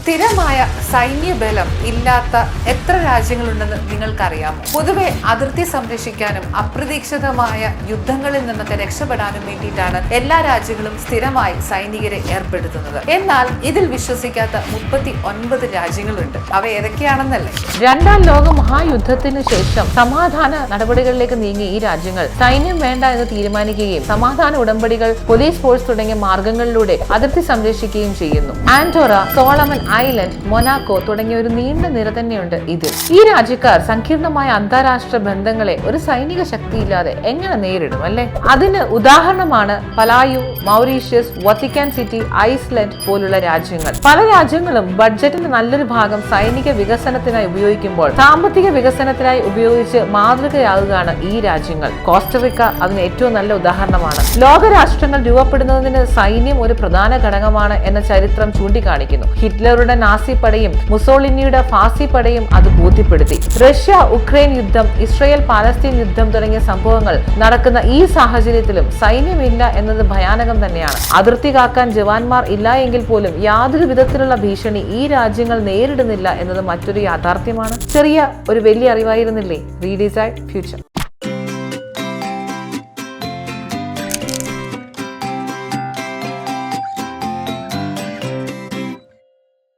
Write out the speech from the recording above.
സ്ഥിരമായ സൈന്യബലം ഇല്ലാത്ത എത്ര രാജ്യങ്ങളുണ്ടെന്ന് നിങ്ങൾക്കറിയാമോ? പൊതുവെ അതിർത്തി സംരക്ഷിക്കാനും അപ്രതീക്ഷിതമായ യുദ്ധങ്ങളിൽ നിന്നൊക്കെ രക്ഷപ്പെടാനും വേണ്ടിയിട്ടാണ് എല്ലാ രാജ്യങ്ങളും സ്ഥിരമായി സൈനികരെ ഏർപ്പെടുത്തുന്നത്. എന്നാൽ ഇതിൽ വിശ്വസിക്കാത്ത 39 രാജ്യങ്ങളുണ്ട്. അവ ഏതൊക്കെയാണെന്നല്ലേ? രണ്ടാം ലോക മഹായുദ്ധത്തിന് ശേഷം സമാധാന നടപടികളിലേക്ക് നീങ്ങിയ ഈ രാജ്യങ്ങൾ സൈന്യം വേണ്ട എന്ന് തീരുമാനിക്കുകയും സമാധാന ഉടമ്പടികൾ, പോലീസ് ഫോഴ്സ് തുടങ്ങിയ മാർഗങ്ങളിലൂടെ അതിർത്തി സംരക്ഷിക്കുകയും ചെയ്യുന്നു. ആൻഡോറ, സോളമൻ ഐലൻഡ്, മൊനാക്കോ തുടങ്ങിയ ഒരു നീണ്ട നിര തന്നെയുണ്ട് ഇതിൽ. ഈ രാജ്യക്കാർ സങ്കീർണമായ അന്താരാഷ്ട്ര ബന്ധങ്ങളെ ഒരു സൈനിക ശക്തിയില്ലാതെ എങ്ങനെ നേരിടും അല്ലെ? അതിന് ഉദാഹരണമാണ് പലായു, മൗറീഷ്യസ്, വത്തിക്കാൻ സിറ്റി, ഐസ്ലൻഡ് പോലുള്ള രാജ്യങ്ങൾ. പല രാജ്യങ്ങളും ബഡ്ജറ്റിന്റെ നല്ലൊരു ഭാഗം സൈനിക വികസനത്തിനായി ഉപയോഗിക്കുമ്പോൾ സാമ്പത്തിക വികസനത്തിനായി ഉപയോഗിച്ച് മാതൃകയാകുകയാണ് ഈ രാജ്യങ്ങൾ. കോസ്റ്ററിക്ക അതിന് ഏറ്റവും നല്ല ഉദാഹരണമാണ്. ലോകരാഷ്ട്രങ്ങൾ രൂപപ്പെടുന്നതിന് സൈന്യം ഒരു പ്രധാന ഘടകമാണ് എന്ന ചരിത്രം ചൂണ്ടിക്കാണിക്കുന്നു. ഹിറ്റ്ലറുടെ നാസി പടയും മുസോളിനിയുടെ ഫാസി പടയും അത് ബോധ്യപ്പെടുത്തി. റഷ്യ ഉക്രൈൻ യുദ്ധം, ഇസ്രയേൽ പാലസ്തീൻ യുദ്ധം തുടങ്ങിയ സംഭവങ്ങൾ നടക്കുന്ന ഈ സാഹചര്യത്തിലും സൈന്യമില്ല എന്നത് ഭയാനകം തന്നെയാണ്. അതിർത്തി കാക്കാൻ ജവാന്മാർ ഇല്ല എങ്കിൽ പോലും യാതൊരു വിധത്തിലുള്ള ഭീഷണി ഈ രാജ്യങ്ങൾ നേരിടുന്നില്ല എന്നത് മറ്റൊരു യാഥാർത്ഥ്യമാണ്. ചെറിയ ഒരു വലിയ അറിവായിരുന്നില്ലേ റീഡിസൈൻ ഫ്യൂച്ചർ.